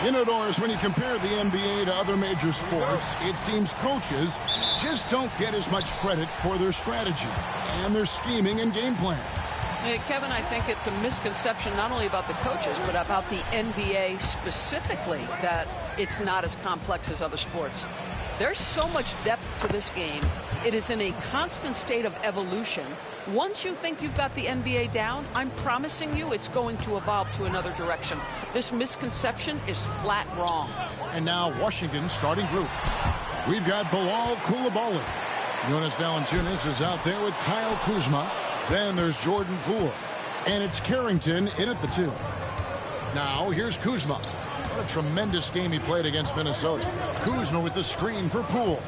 You know, Doris, when you compare the NBA to other major sports, it seems coaches just don't get as much credit for their strategy and their scheming and game plans. Hey, Kevin, I think it's a misconception not only about the coaches, but about the NBA specifically, that it's not as complex as other sports. There's so much depth to this game. It is in a constant state of evolution. Once you think you've got the NBA down, I'm promising you it's going to evolve to another direction. This misconception is flat wrong. And now Washington's starting group. We've got Bilal Coulibaly. Jonas Valanciunas is out there with Kyle Kuzma. Then there's Jordan Poole. And it's Carrington in at the 2. Now here's Kuzma. What a tremendous game he played against Minnesota. Kuzma with the screen for Poole.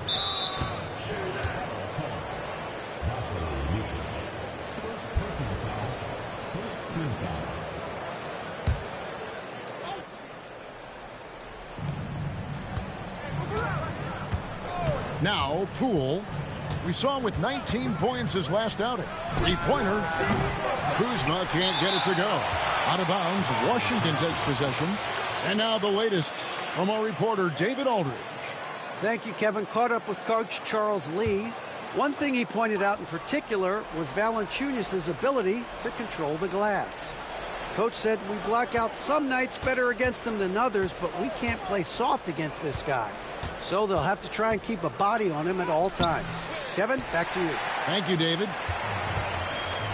Now Poole. We saw him with 19 points his last outing. Three-pointer. Kuzma can't get it to go. Out of bounds. Washington takes possession. And now the latest from our reporter, David Aldridge. Thank you, Kevin. Caught up with Coach Charles Lee. One thing he pointed out in particular was Valanciunas' ability to control the glass. Coach said we block out some nights better against him than others, but we can't play soft against this guy. So they'll have to try and keep a body on him at all times. Kevin, back to you. Thank you, David.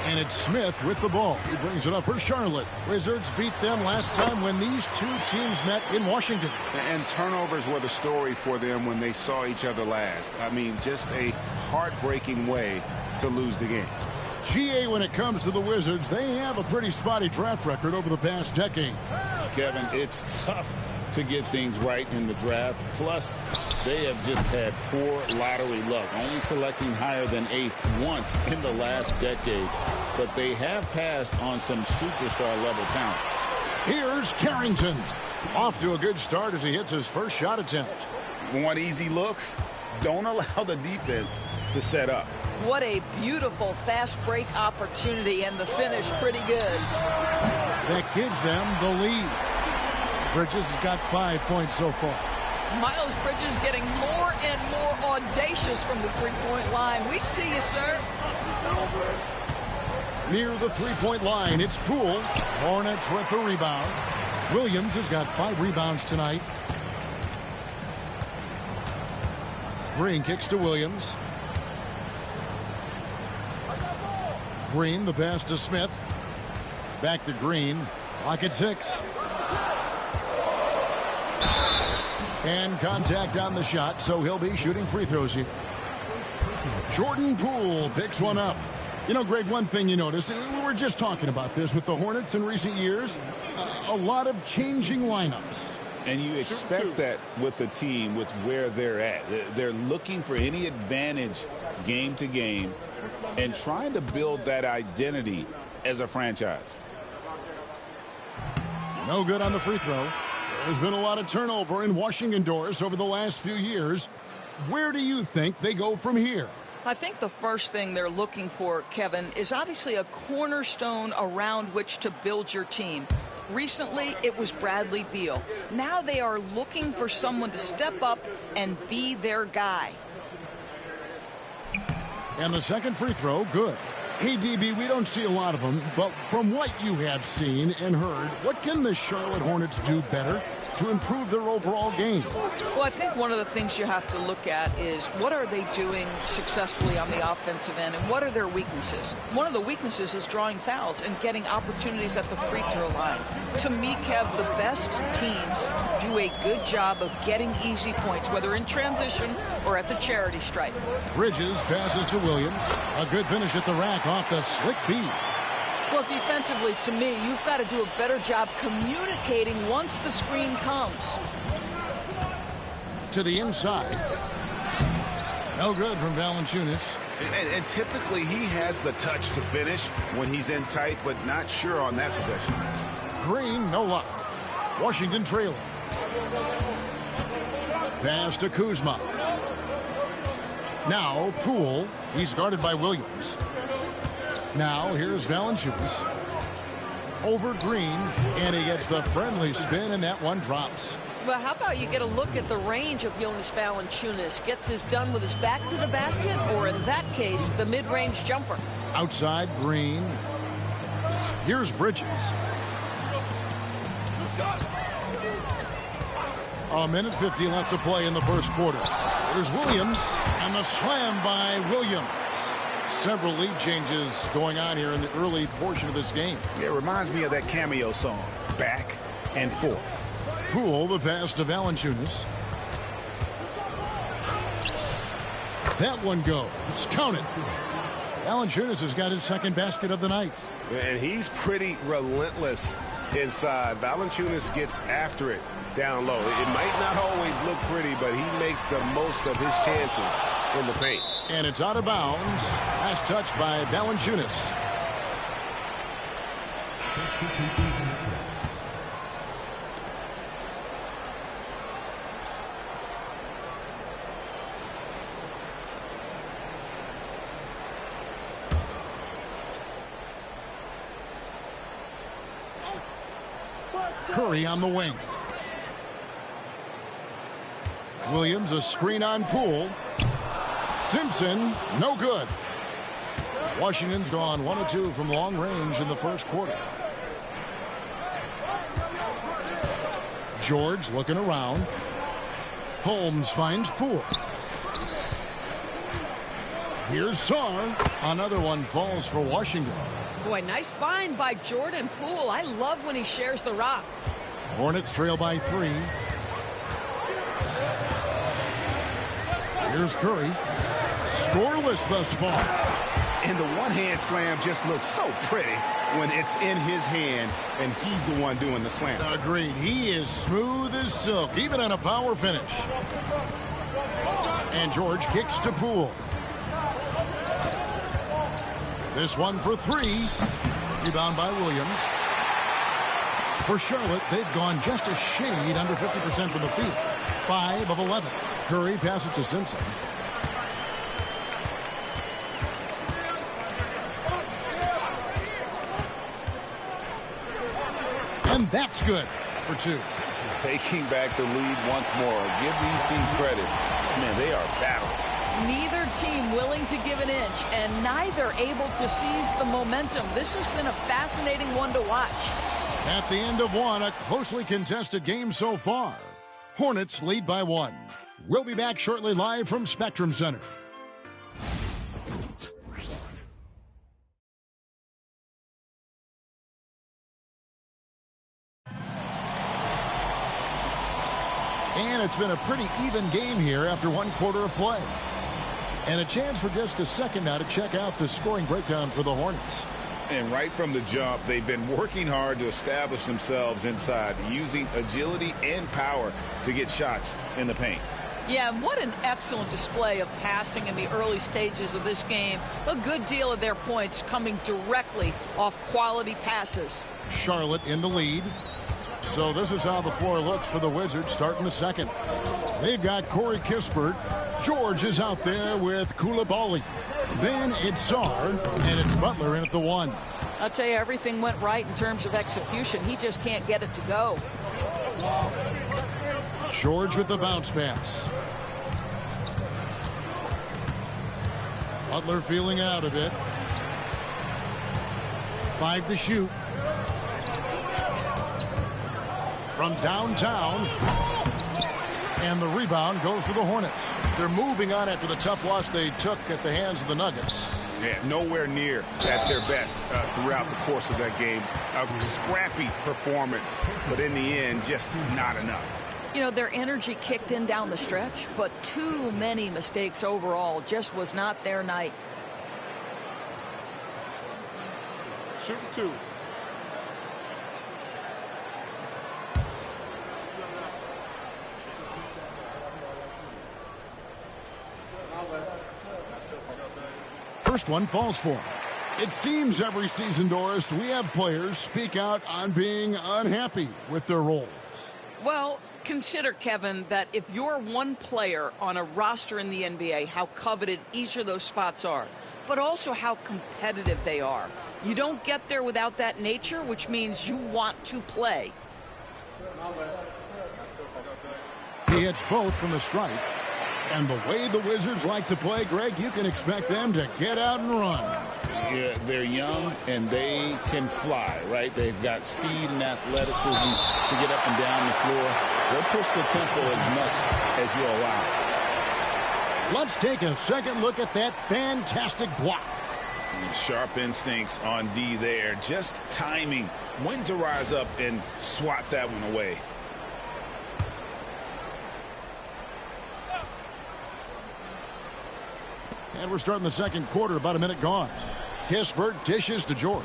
And it's Smith with the ball. He brings it up for Charlotte. Wizards beat them last time when these two teams met in Washington. And turnovers were the story for them when they saw each other last. I mean, just a heartbreaking way to lose the game. GA, when it comes to the Wizards, they have a pretty spotty draft record over the past decade. Kevin, it's tough to get things right in the draft. Plus, they have just had poor lottery luck, only selecting higher than 8th once in the last decade. But they have passed on some superstar-level talent. Here's Carrington. Off to a good start as he hits his first shot attempt. Want easy looks? Don't allow the defense to set up. What a beautiful fast break opportunity, and the finish pretty good. That gives them the lead. Bridges has got 5 points so far. Miles Bridges getting more and more audacious from the three-point line. We see you, sir. Near the three-point line, it's Poole. Hornets with the rebound. Williams has got 5 rebounds tonight. Green kicks to Williams. Green, the pass to Smith. Back to Green. Clock at 6. And contact on the shot, so he'll be shooting free throws here. Jordan Poole picks one up. You know, Greg, one thing you notice, we were just talking about this with the Hornets in recent years, a lot of changing lineups. And you expect that with the team, with where they're at. They're looking for any advantage game to game and trying to build that identity as a franchise. No good on the free throw. There's been a lot of turnover in Washington, Doris, over the last few years. Where do you think they go from here? I think the first thing they're looking for, Kevin, is obviously a cornerstone around which to build your team. Recently, it was Bradley Beal. Now they are looking for someone to step up and be their guy. And the second free throw, good. Hey, DB, we don't see a lot of them, but from what you have seen and heard, what can the Charlotte Hornets do better to improve their overall game? Well, I think one of the things you have to look at is what are they doing successfully on the offensive end and what are their weaknesses? One of the weaknesses is drawing fouls and getting opportunities at the free throw line. To me, Kev, the best teams do a good job of getting easy points, whether in transition or at the charity stripe. Bridges passes to Williams. A good finish at the rack off the slick feed. Well, defensively, to me, you've got to do a better job communicating once the screen comes. To the inside. No good from Valanciunas. And typically he has the touch to finish when he's in tight, but not sure on that possession. Green, no luck. Washington trailing. Pass to Kuzma. Now Poole. He's guarded by Williams. Now here's Valanciunas. Over Green, and he gets the friendly spin, and that one drops. Well, how about you get a look at the range of Jonas Valanciunas? Gets this done with his back to the basket, or in that case, the mid-range jumper. Outside, Green. Here's Bridges. A minute 50 left to play in the first quarter. There's Williams, and the slam by Williams. Several lead changes going on here in the early portion of this game. It reminds me of that cameo song, Back and Forth. Poole, the pass to Valanciunas. That one goes. Counted. Valanciunas has got his second basket of the night. And he's pretty relentless inside. Valanciunas gets after it down low. It might not always look pretty, but he makes the most of his chances in the paint. And it's out of bounds. Last touch by Valanciunas. Curry on the wing. Williams, a screen on Poole. Simpson, no good. Washington's gone 1 of 2 from long range in the first quarter. George looking around. Holmes finds Poole. Here's Sarr. Another one falls for Washington. Boy, nice find by Jordan Poole. I love when he shares the rock. Hornets trail by 3. Here's Curry. Scoreless thus far. And the one-hand slam just looks so pretty when it's in his hand and he's the one doing the slam. Agreed. He is smooth as silk, even on a power finish. And George kicks to Poole. This one for 3. Rebound by Williams. For Charlotte, they've gone just a shade under 50% from the field. 5 of 11. Curry passes to Simpson. And that's good for 2. Taking back the lead once more. Give these teams credit. Man, they are battling. Neither team willing to give an inch, and neither able to seize the momentum. This has been a fascinating one to watch. At the end of one, a closely contested game so far. Hornets lead by 1. We'll be back shortly live from Spectrum Center. And it's been a pretty even game here after 1 quarter of play. And a chance for just a second now to check out the scoring breakdown for the Hornets. And right from the jump, they've been working hard to establish themselves inside, using agility and power to get shots in the paint. Yeah, what an excellent display of passing in the early stages of this game. A good deal of their points coming directly off quality passes. Charlotte in the lead. So this is how the floor looks for the Wizards starting the second. They've got Corey Kispert. George is out there with Koulibaly. Then it's Sarr, and it's Butler in at the 1. I'll tell you, everything went right in terms of execution. He just can't get it to go. George with the bounce pass. Butler feeling out a bit. 5 to shoot. From downtown. And the rebound goes to the Hornets. They're moving on after the tough loss they took at the hands of the Nuggets. Yeah, nowhere near at their best throughout the course of that game. A scrappy performance, but in the end, just not enough. You know, their energy kicked in down the stretch, but too many mistakes overall. Just was not their night. Shooting 2. First one falls for him. It seems every season, Doris, we have players speak out on being unhappy with their roles. Well, consider, Kevin, that if you're one player on a roster in the NBA, how coveted each of those spots are, but also how competitive they are. You don't get there without that nature, which means you want to play. hits both from the stripe. And the way the Wizards like to play, Greg, you can expect them to get out and run. Yeah, they're young and they can fly, right? They've got speed and athleticism to get up and down the floor. They'll push the tempo as much as you allow. Let's take a second look at that fantastic block. Sharp instincts on D there. Just timing when to rise up and swat that one away. And we're starting the second quarter, about a minute gone. Kispert dishes to George.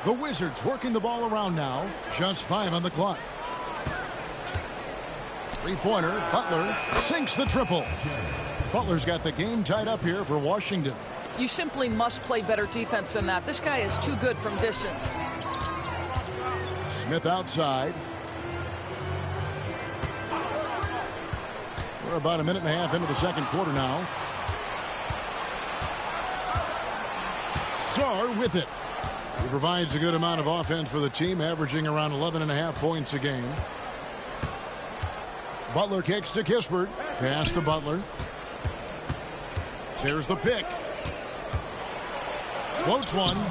The Wizards working the ball around now. Just 5 on the clock. Three-pointer. Butler sinks the triple. Butler's got the game tied up here for Washington. You simply must play better defense than that. This guy is too good from distance. Smith outside. We're about a minute and a half into the second quarter now. Sarr with it. He provides a good amount of offense for the team, averaging around 11.5 points a game. Butler kicks to Kispert. Pass to Butler. There's the pick. Floats one.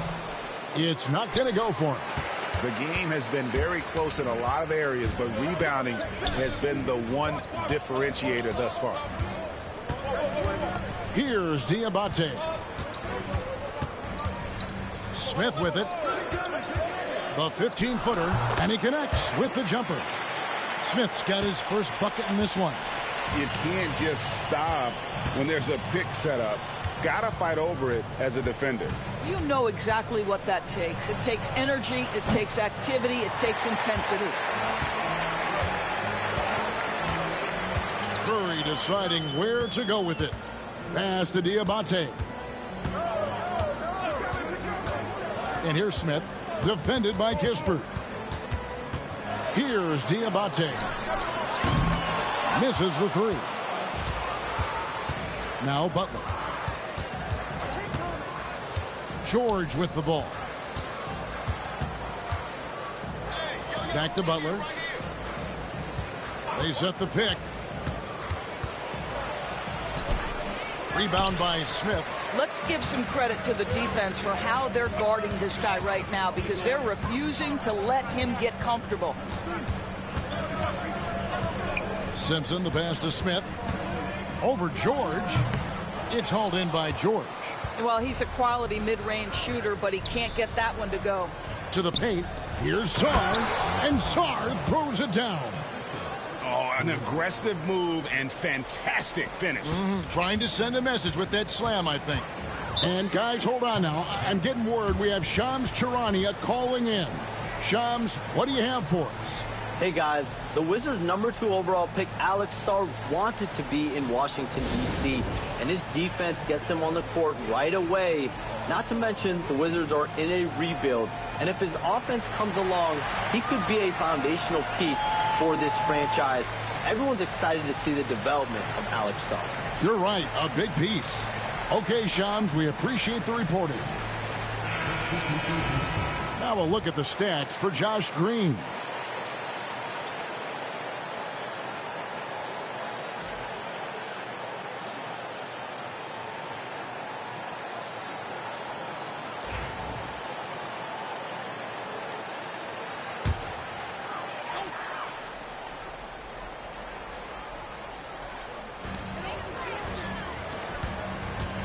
It's not going to go for him. The game has been very close in a lot of areas, but rebounding has been the one differentiator thus far. Here's Diabate. Smith with it. The 15-footer, and he connects with the jumper. Smith's got his first bucket in this one. You can't just stop when there's a pick set up. Gotta fight over it as a defender. You know exactly what that takes. It takes energy, it takes activity, it takes intensity. Curry deciding where to go with it. Pass to Diabate. And here's Smith, defended by Kispert. Here's Diabate. Misses the three. Now Butler. George with the ball. Back to Butler. They set the pick. Rebound by Smith. Let's give some credit to the defense for how they're guarding this guy right now, because they're refusing to let him get comfortable. Simpson, the pass to Smith. Over George. It's hauled in by George. Well, he's a quality mid-range shooter, but he can't get that one to go. To the paint. Here's Sarr. And Sarr throws it down. Oh, an aggressive move and fantastic finish. Trying to send a message with that slam, I think. And guys, hold on now. I'm getting word we have Shams Charania calling in. Shams, what do you have for us? Hey guys, the Wizards' #2 overall pick Alex Sarr wanted to be in Washington, D.C., and his defense gets him on the court right away. Not to mention, the Wizards are in a rebuild, and if his offense comes along, he could be a foundational piece for this franchise. Everyone's excited to see the development of Alex Sarr. You're right, a big piece. Okay, Shams, we appreciate the reporting. Now a look at the stats for Josh Green.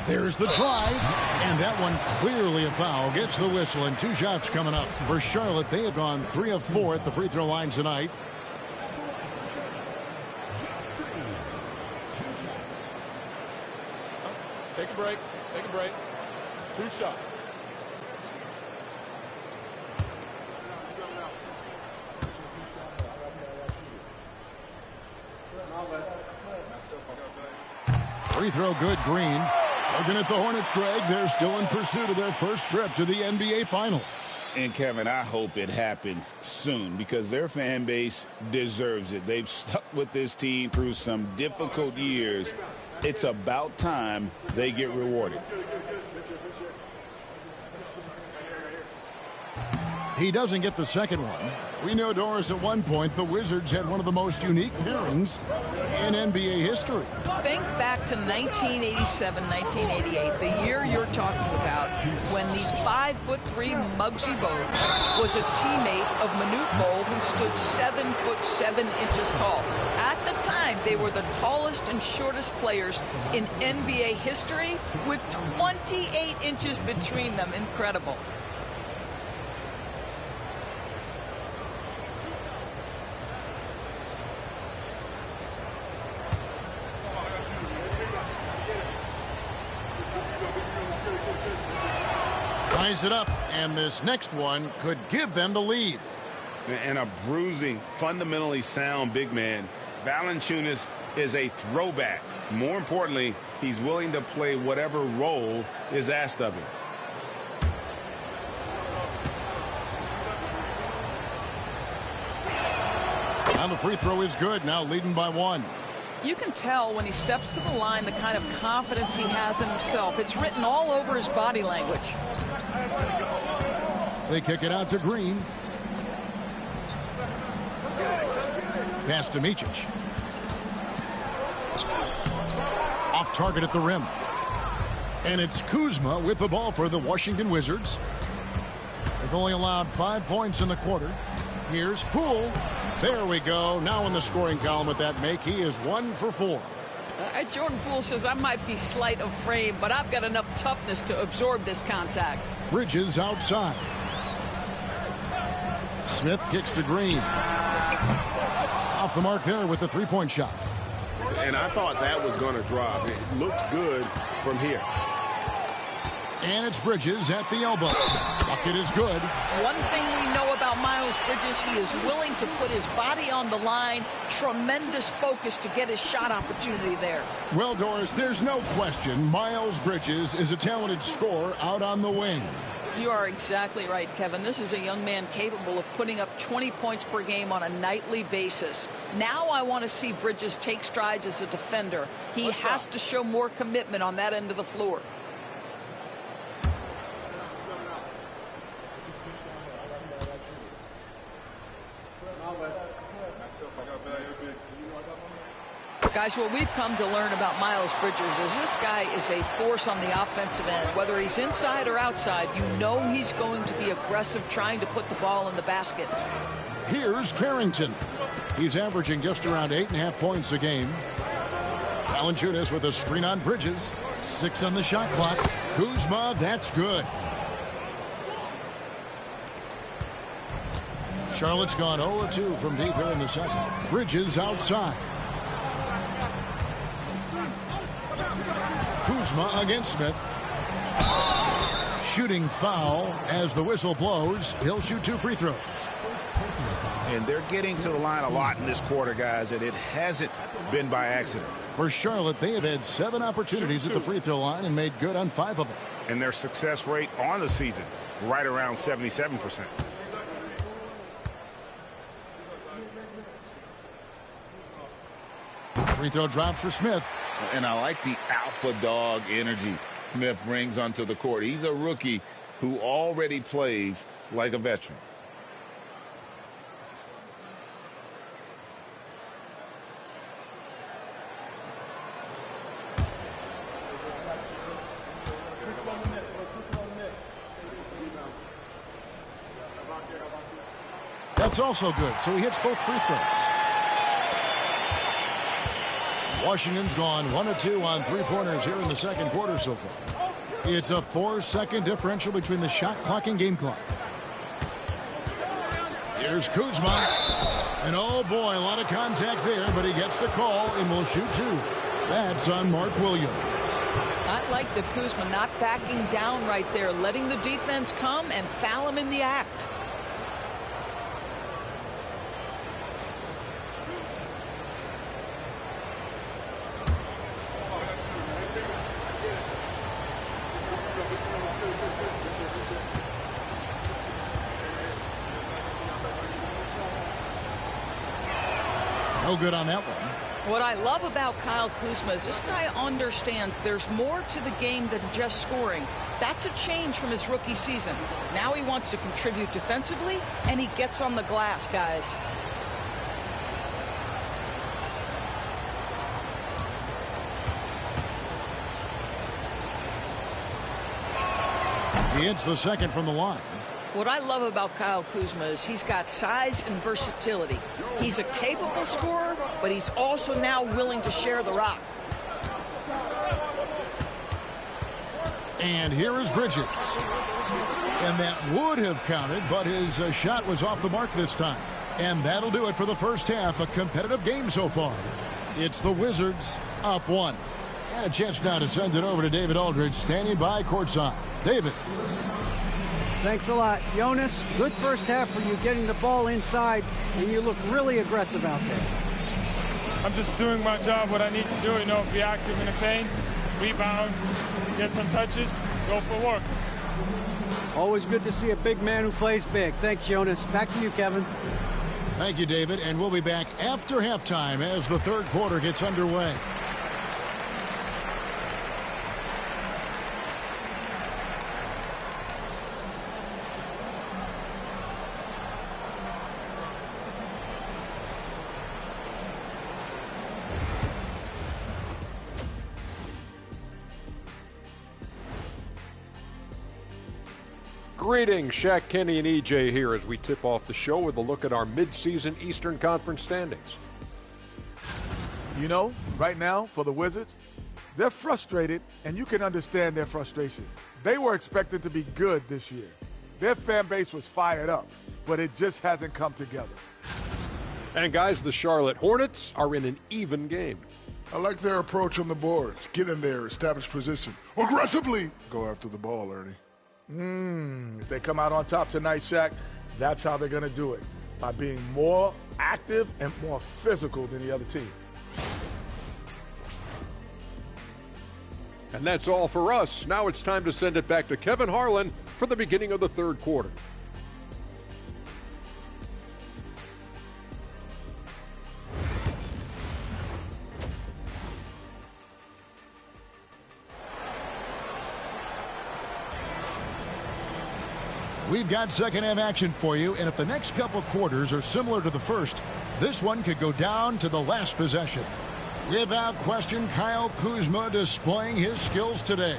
There's the drive, and that one clearly a foul. Gets the whistle, and 2 shots coming up. For Charlotte, they have gone 3 of 4 at the free throw line tonight. Take a break. Take a break. 2 shots. Free throw good, Green. Looking at the Hornets, Greg, they're still in pursuit of their first trip to the NBA Finals. And, Kevin, I hope it happens soon because their fan base deserves it. They've stuck with this team through some difficult years. It's about time they get rewarded. He doesn't get the second one. We know, Doris, at one point the Wizards had one of the most unique pairings in NBA history. Think back to 1987, 1988, the year you're talking about, when the 5'3" Muggsy Bogues was a teammate of Manute Bol, who stood 7'7" tall. At the time, they were the tallest and shortest players in NBA history, with 28 inches between them. Incredible. Ties it up, and this next one could give them the lead. And a bruising, fundamentally sound big man. Valanciunas is a throwback. More importantly, he's willing to play whatever role is asked of him. And the free throw is good, now leading by 1. You can tell when he steps to the line the kind of confidence he has in himself. It's written all over his body language. They kick it out to Green. Pass to Micic. Off target at the rim. And it's Kuzma with the ball for the Washington Wizards. They've only allowed 5 points in the quarter. Here's Poole. There we go. Now in the scoring column with that make, he is 1 for 4. Jordan Poole says, I might be slight of frame, but I've got enough toughness to absorb this contact. Bridges outside. Smith kicks to Green. Off the mark there with the three-point shot. And I thought that was going to drop. It looked good from here. And it's Bridges at the elbow. Bucket is good. One thing we know about Miles Bridges, he is willing to put his body on the line. Tremendous focus to get his shot opportunity there. Well, Doris, there's no question Miles Bridges is a talented scorer out on the wing. You are exactly right, Kevin. This is a young man capable of putting up 20 points per game on a nightly basis. Now I want to see Bridges take strides as a defender. He has to show more commitment on that end of the floor. Guys, what we've come to learn about Miles Bridges is this guy is a force on the offensive end. Whether he's inside or outside, you know he's going to be aggressive trying to put the ball in the basket. Here's Carrington. He's averaging just around 8.5 points a game. Valanciunas with a screen on Bridges. 6 on the shot clock. Kuzma, that's good. Charlotte's gone 0-2 from deep here in the second. Bridges outside. Kuzma against Smith. Shooting foul as the whistle blows. He'll shoot 2 free throws. And they're getting to the line a lot in this quarter, guys, and it hasn't been by accident. For Charlotte, they have had 7 opportunities at the free throw line and made good on 5 of them. And their success rate on the season, right around 77%. Free throw drop for Smith. And I like the alpha dog energy Smith brings onto the court. He's a rookie who already plays like a veteran. That's also good, so he hits both free throws. Washington's gone 1-2 on three-pointers here in the second quarter so far. It's a 4-second differential between the shot clock and game clock. Here's Kuzma. And oh boy, a lot of contact there, but he gets the call and will shoot 2. That's on Mark Williams. I like the Kuzma not backing down right there, letting the defense come and foul him in the act. No good on that one. What I love about Kyle Kuzma is this guy understands there's more to the game than just scoring. That's a change from his rookie season. Now he wants to contribute defensively, and he gets on the glass, guys. He hits the second from the line. What I love about Kyle Kuzma is he's got size and versatility. He's a capable scorer, but he's also now willing to share the rock. And here is Bridges. And that would have counted, but his shot was off the mark this time. And that'll do it for the first half. A competitive game so far. It's the Wizards up 1. And a chance now to send it over to David Aldridge, standing by courtside. David. Thanks a lot. Jonas, good first half for you getting the ball inside, and you look really aggressive out there. I'm just doing my job, what I need to do, be active in the paint, rebound, get some touches, go for work. Always good to see a big man who plays big. Thanks, Jonas. Back to you, Kevin. Thank you, David. And we'll be back after halftime as the third quarter gets underway. Greetings, Shaq, Kenny, and EJ here as we tip off the show with a look at our midseason Eastern Conference standings. Right now, for the Wizards, they're frustrated, and you can understand their frustration. They were expected to be good this year. Their fan base was fired up, but it just hasn't come together. And guys, the Charlotte Hornets are in an even game. I like their approach on the boards. Get in there, establish position. Aggressively go after the ball, Ernie. If they come out on top tonight, Shaq, that's how they're going to do it, by being more active and more physical than the other team. And that's all for us. Now it's time to send it back to Kevin Harlan for the beginning of the third quarter. We've got second half action for you, and if the next couple quarters are similar to the first, this one could go down to the last possession. Without question, Kyle Kuzma displaying his skills today.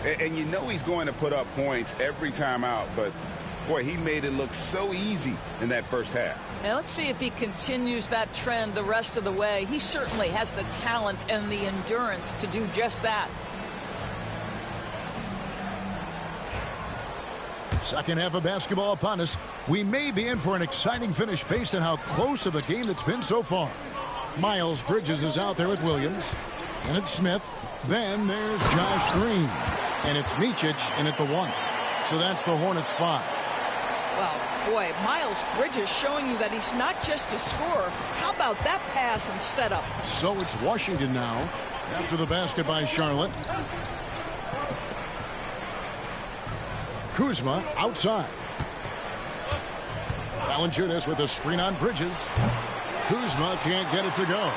And he's going to put up points every time out, but boy, he made it look so easy in that first half. And let's see if he continues that trend the rest of the way. He certainly has the talent and the endurance to do just that. Second half of basketball upon us. We may be in for an exciting finish based on how close of a game that's been so far. Miles Bridges is out there with Williams. And it's Smith. Then there's Josh Green. And it's Micic in at the 1. So that's the Hornets 5. Well, boy, Miles Bridges showing you that he's not just a scorer. How about that pass and setup? So it's Washington now after the basket by Charlotte. Kuzma outside. Valanciunas with a screen on Bridges. Kuzma can't get it to go.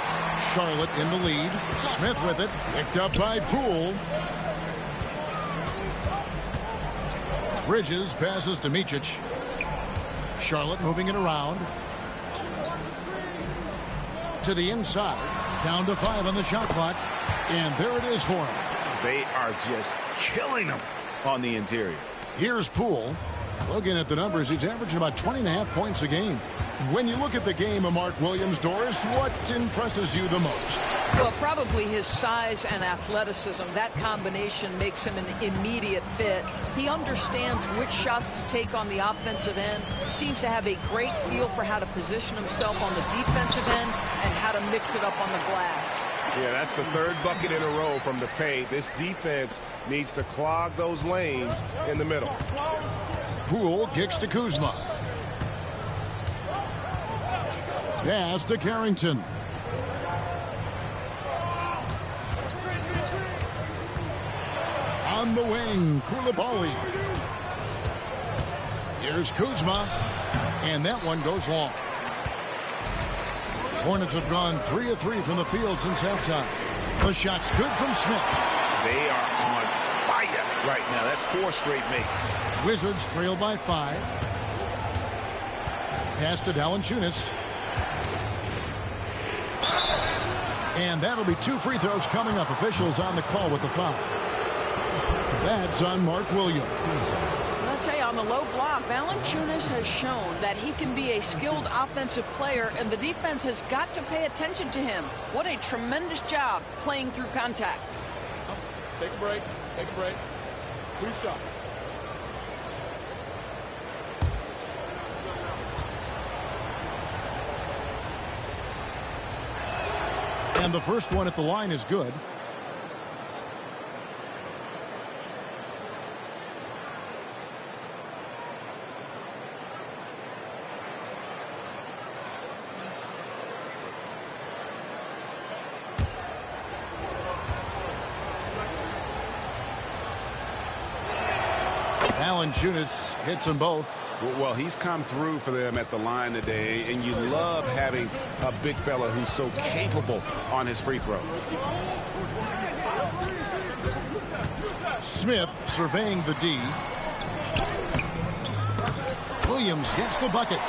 Charlotte in the lead. Smith with it. Picked up by Poole. Bridges passes to Micic. Charlotte moving it around. To the inside. Down to 5 on the shot clock. And there it is for him. They are just killing them on the interior. Here's Poole. Looking at the numbers, he's averaging about 20.5 points a game. When you look at the game of Mark Williams, Doris, what impresses you the most? Well, probably his size and athleticism. That combination makes him an immediate fit. He understands which shots to take on the offensive end, seems to have a great feel for how to position himself on the defensive end and how to mix it up on the glass. Yeah, that's the third bucket in a row from the paint. This defense needs to clog those lanes in the middle. Poole kicks to Kuzma. Pass to Carrington. On the wing, Koulibaly. Here's Kuzma. And that one goes long. Hornets have gone 3 of 3 from the field since halftime. The shot's good from Smith. They are on fire right now. That's 4 straight makes. Wizards trail by 5. Pass to Valanciunas. And that'll be 2 free throws coming up. Officials on the call with the foul. That's on Mark Williams. I'll tell you, on the low block, Valanciunas has shown that he can be a skilled offensive player, and the defense has got to pay attention to him. What a tremendous job playing through contact. Take a break. Take a break. 2 shots. And the first one at the line is good. Valanciunas hits them both. Well, he's come through for them at the line today, and you love having a big fella who's so capable on his free throws. Smith surveying the D. Williams gets the bucket.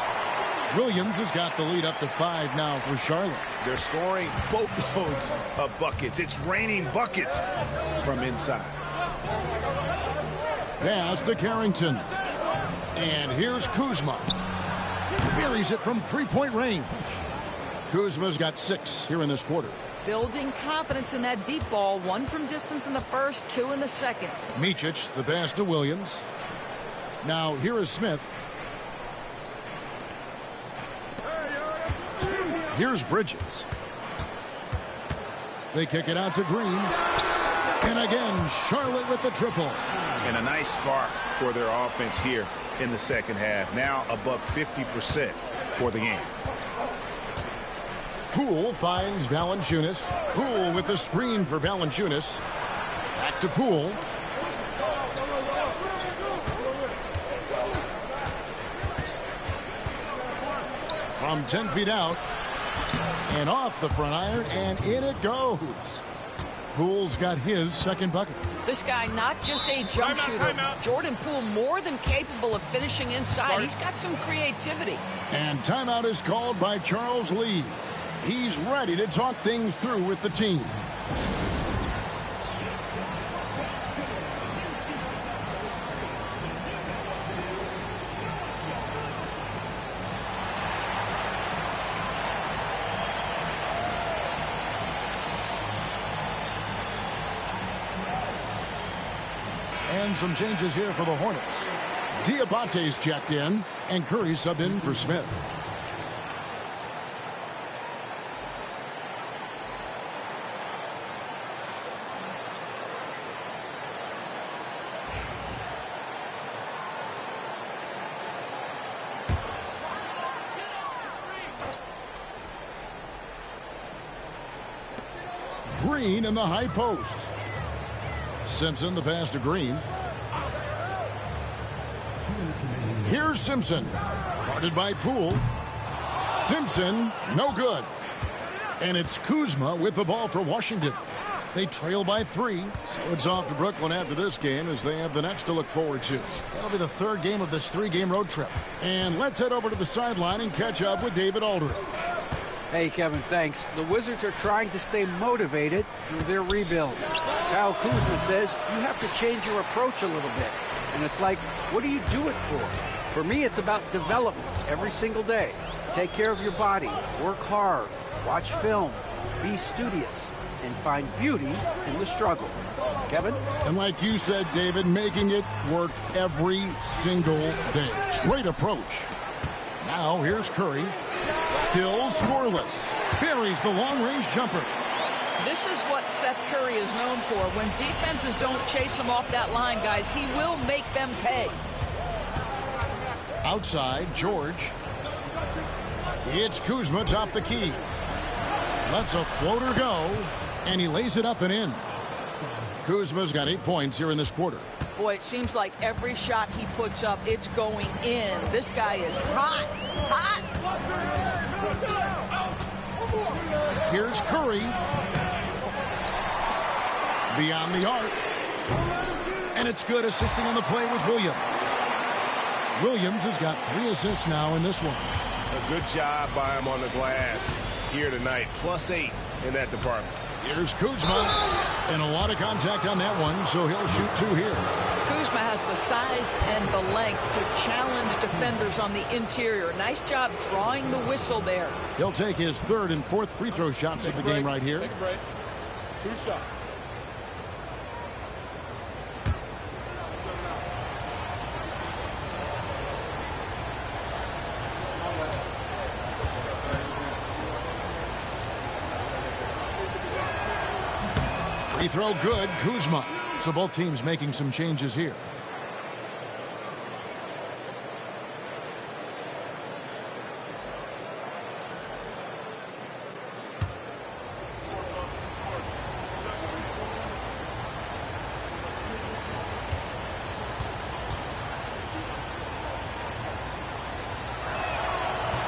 Williams has got the lead up to 5 now for Charlotte. They're scoring boatloads of buckets. It's raining buckets from inside. Pass to Carrington. And here's Kuzma. Buries it from 3-point range. Kuzma's got 6 here in this quarter. Building confidence in that deep ball. 1 from distance in the first, 2 in the second. Micic, the pass to Williams. Now here is Smith. Here's Bridges. They kick it out to Green. And again, Charlotte with the triple. And a nice spark for their offense here in the second half. Now above 50% for the game. Poole finds Valanciunas. Poole with the screen for Valanciunas. Back to Poole. From 10 feet out. And off the front iron, and in it goes. Poole's got his second bucket. This guy, not just a jump shooter. Jordan Poole, more than capable of finishing inside. He's got some creativity. And timeout is called by Charles Lee. He's ready to talk things through with the team. And some changes here for the Hornets. Diabate's checked in, and Curry subbed in for Smith. Green in the high post. Simpson the pass to Green. Here's Simpson. Guarded by Poole. Simpson, no good. And it's Kuzma with the ball for Washington. They trail by 3. So it's off to Brooklyn after this game as they have the Nets to look forward to. That'll be the 3rd game of this 3-game road trip. And let's head over to the sideline and catch up with David Aldridge. Hey, Kevin, thanks. The Wizards are trying to stay motivated through their rebuild. Kyle Kuzma says you have to change your approach a little bit. And it's like, what do you do it for? For me, it's about development every single day. Take care of your body, work hard, watch film, be studious, and find beauty in the struggle. Kevin? And like you said, David, making it work every single day. Great approach. Now here's Curry. Still scoreless. Buries the long-range jumper. This is what Seth Curry is known for. When defenses don't chase him off that line, guys, he will make them pay. Outside, George. It's Kuzma top the key. Lets a floater go, and he lays it up and in. Kuzma's got 8 points here in this quarter. Boy, it seems like every shot he puts up, it's going in. This guy is hot, hot. Here's Curry. Beyond the arc. And it's good. Assisting on the play was Williams. Williams has got 3 assists now in this one. A good job by him on the glass here tonight. +8 in that department. Here's Kuzma. And a lot of contact on that one, so he'll shoot 2 here. Kuzma has the size and the length to challenge defenders on the interior. Nice job drawing the whistle there. He'll take his 3rd and 4th free throw shots of the game right here. Take a break. 2 shots. Free throw good, Kuzma. So both teams making some changes here.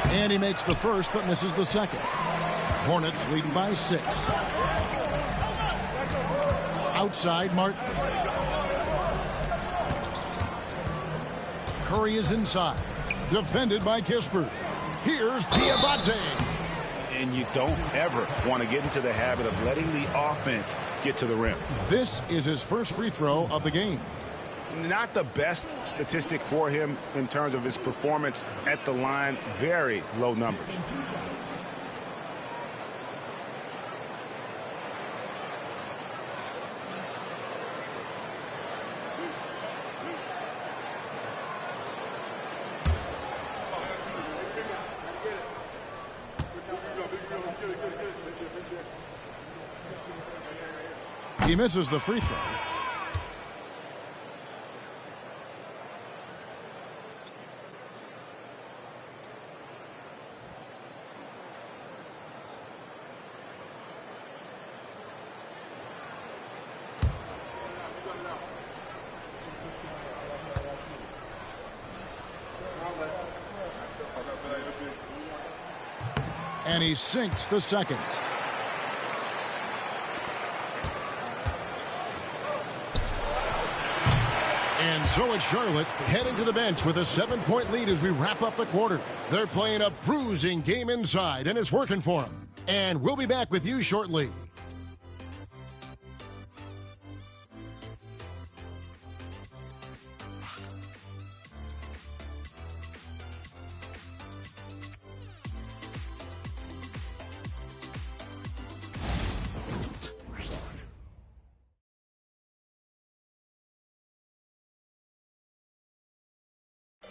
And he makes the first but misses the second. Hornets leading by 6. Outside, Martin. Curry is inside. Defended by Kispert. Here's Diabate. And you don't ever want to get into the habit of letting the offense get to the rim. This is his first free throw of the game. Not the best statistic for him in terms of his performance at the line. Very low numbers. He misses the free throw. And he sinks the second. And so it's Charlotte heading to the bench with a 7-point lead as we wrap up the quarter. They're playing a bruising game inside, and it's working for them. And we'll be back with you shortly.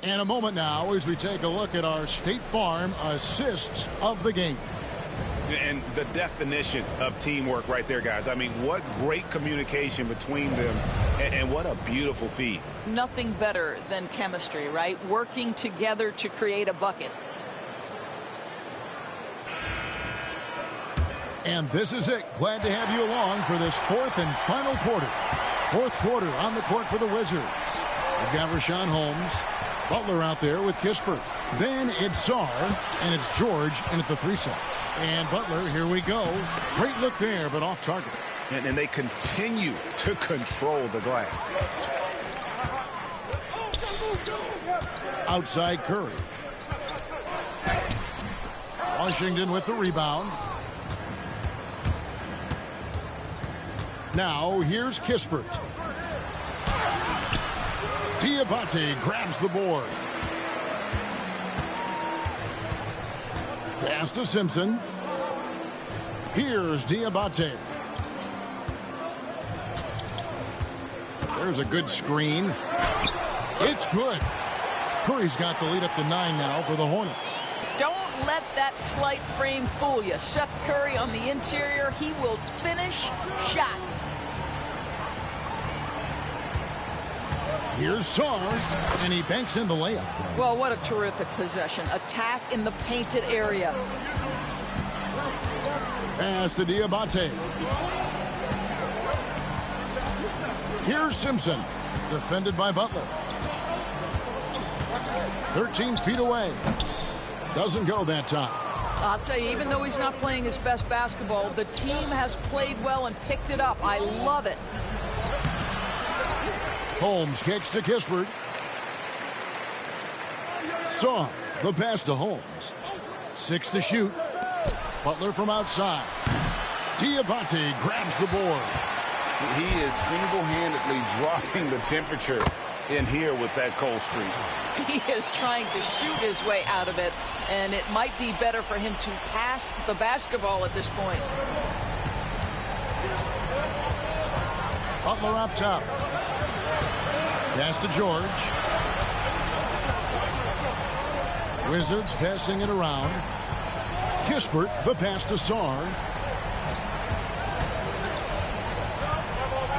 And a moment now as we take a look at our State Farm assists of the game. And the definition of teamwork right there, guys. I mean, what great communication between them, and what a beautiful feed. Nothing better than chemistry, right? Working together to create a bucket. And this is it. Glad to have you along for this 4th and final quarter. 4th quarter on the court for the Wizards. We've got Rashawn Holmes. Butler out there with Kispert. Then it's Sarr, and it's George in at the 3 set. And Butler, here we go. Great look there, but off target. And they continue to control the glass. Outside Curry. Washington with the rebound. Now here's Kispert. Diabate grabs the board. Pass to Simpson. Here's Diabate. There's a good screen. It's good. Curry's got the lead up to 9 now for the Hornets. Don't let that slight frame fool you. Seth Curry on the interior. He will finish shots. Here's Sarr, and he banks in the layup. Well, what a terrific possession. Attack in the painted area. Pass to Diabate. Here's Simpson, defended by Butler. 13 feet away. Doesn't go that time. I'll tell you, even though he's not playing his best basketball, the team has played well and picked it up. I love it. Holmes kicks to Kispert. Saw the pass to Holmes. 6 to shoot. Butler from outside. Diabate grabs the board. He is single-handedly dropping the temperature in here with that cold streak. He is trying to shoot his way out of it, and it might be better for him to pass the basketball at this point. Butler up top. Pass to George. Wizards passing it around. Kispert, the pass to Sarr.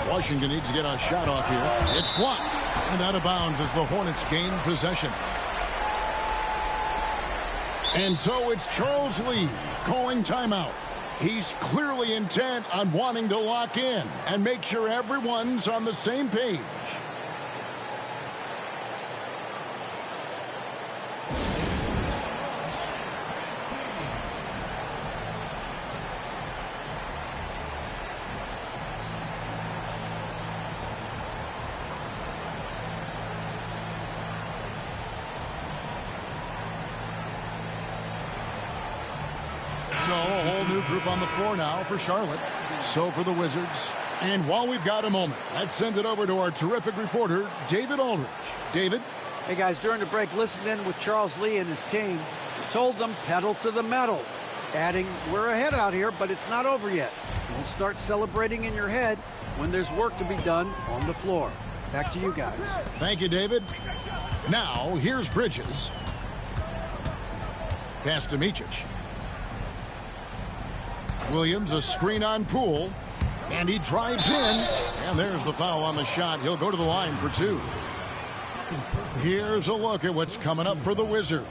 Washington needs to get a shot off here. It's blocked. And out of bounds as the Hornets gain possession. And so it's Charles Lee calling timeout. He's clearly intent on wanting to lock in and make sure everyone's on the same page. So a whole new group on the floor now for Charlotte. So for the Wizards. And while we've got a moment, let's send it over to our terrific reporter, David Aldridge. David? Hey, guys, during the break, listened in with Charles Lee and his team. Told them pedal to the metal. Adding, we're ahead out here, but it's not over yet. Don't start celebrating in your head when there's work to be done on the floor. Back to you guys. Thank you, David. Now, here's Bridges. Pass to Micic. Williams, a screen on Poole. And he drives in. And there's the foul on the shot. He'll go to the line for 2. Here's a look at what's coming up for the Wizards.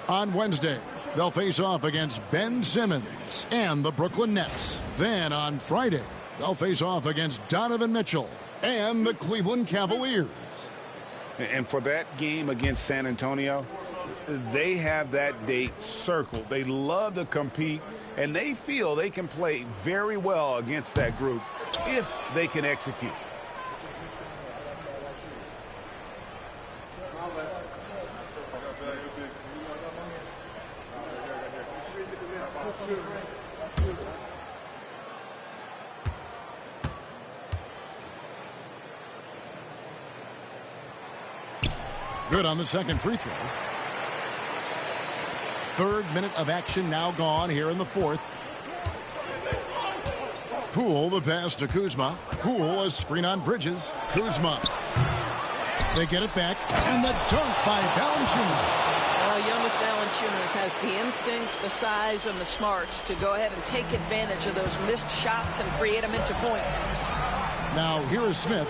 On Wednesday, they'll face off against Ben Simmons and the Brooklyn Nets. Then on Friday, they'll face off against Donovan Mitchell and the Cleveland Cavaliers. And for that game against San Antonio, they have that date circled. They love to compete, and they feel they can play very well against that group if they can execute. Good on the second free throw. Third minute of action now gone here in the fourth. Poole, the pass to Kuzma. Poole, a screen on Bridges. Kuzma. They get it back, and the dunk by Valanciunas. Well, Jonas Valanciunas has the instincts, the size, and the smarts to go ahead and take advantage of those missed shots and create them into points. Now, here is Smith.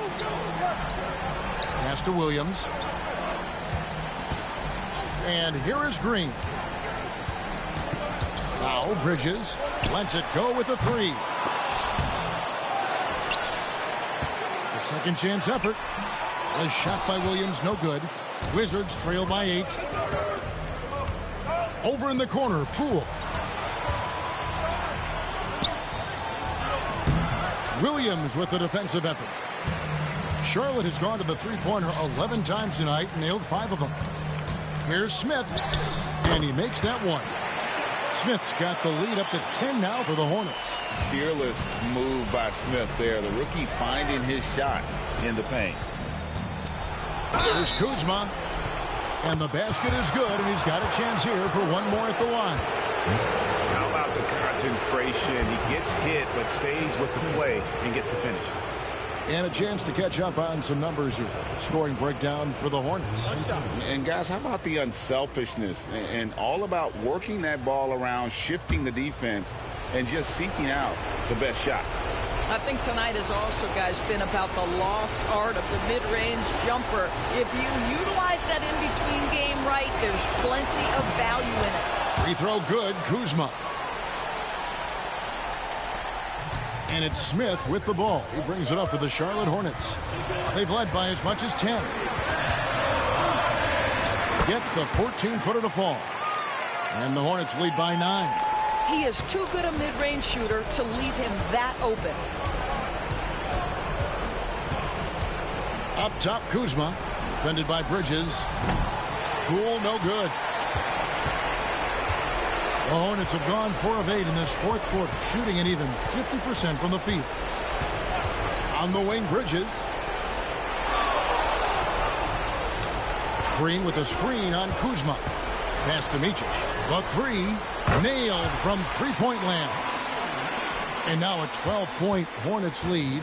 Pass to Williams. And here is Green. Now Bridges lets it go with a 3. The second chance effort. A shot by Williams, no good. Wizards trail by 8. Over in the corner, Poole. Williams with the defensive effort. Charlotte has gone to the three-pointer 11 times tonight and nailed 5 of them. Here's Smith, and he makes that one. Smith's got the lead up to 10 now for the Hornets. Fearless move by Smith there. The rookie finding his shot in the paint. There's Kuzma, and the basket is good, and he's got a chance here for one more at the line. How about the concentration? He gets hit, but stays with the play and gets the finish. And a chance to catch up on some numbers here. Scoring breakdown for the Hornets. And guys, how about the unselfishness and all about working that ball around, shifting the defense, and just seeking out the best shot. I think tonight has also, guys, been about the lost art of the mid-range jumper. If you utilize that in-between game right, there's plenty of value in it. Free throw good, Kuzma. And it's Smith with the ball. He brings it up for the Charlotte Hornets. They've led by as much as 10. Gets the 14-footer to fall. And the Hornets lead by 9. He is too good a mid-range shooter to leave him that open. Up top, Kuzma. Defended by Bridges. Poole, no good. The Hornets have gone 4 of 8 in this fourth quarter, shooting an even 50% from the field. On the wing, Bridges. Green with a screen on Kuzma. Pass to Micic. The 3 nailed from three-point land. And now a 12-point Hornets lead.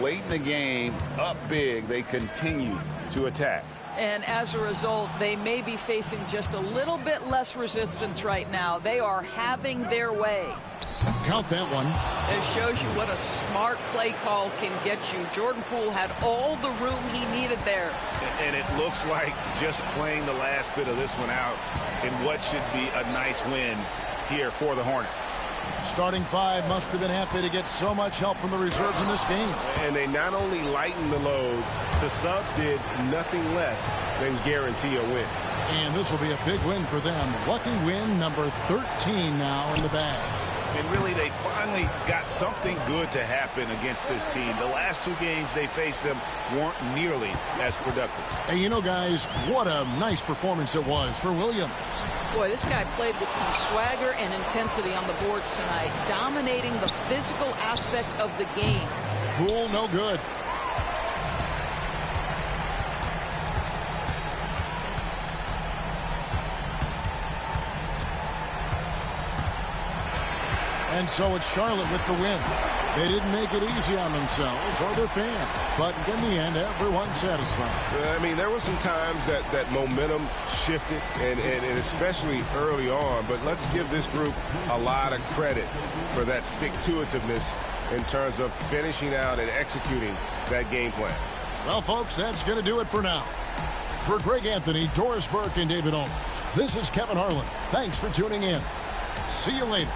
Late in the game, up big, they continue to attack. And as a result, they may be facing just a little bit less resistance right now. They are having their way. Count that one. It shows you what a smart play call can get you. Jordan Poole had all the room he needed there. And it looks like just playing the last bit of this one out in what should be a nice win here for the Hornets. Starting 5 must have been happy to get so much help from the reserves in this game. And they not only lightened the load, the subs did nothing less than guarantee a win. And this will be a big win for them. Lucky win number 13 now in the bag. And really, they finally got something good to happen against this team. The last 2 games they faced them weren't nearly as productive. Hey, you know, guys, what a nice performance it was for Williams. Boy, this guy played with some swagger and intensity on the boards tonight, dominating the physical aspect of the game. Poole, no good. And so it's Charlotte with the win. They didn't make it easy on themselves or their fans, but in the end, everyone's satisfied. I mean, there were some times that momentum shifted, and especially early on, but let's give this group a lot of credit for that stick-to-itiveness in terms of finishing out and executing that game plan. Well, folks, that's going to do it for now. For Greg Anthony, Doris Burke, and David Owens, this is Kevin Harlan. Thanks for tuning in. See you later.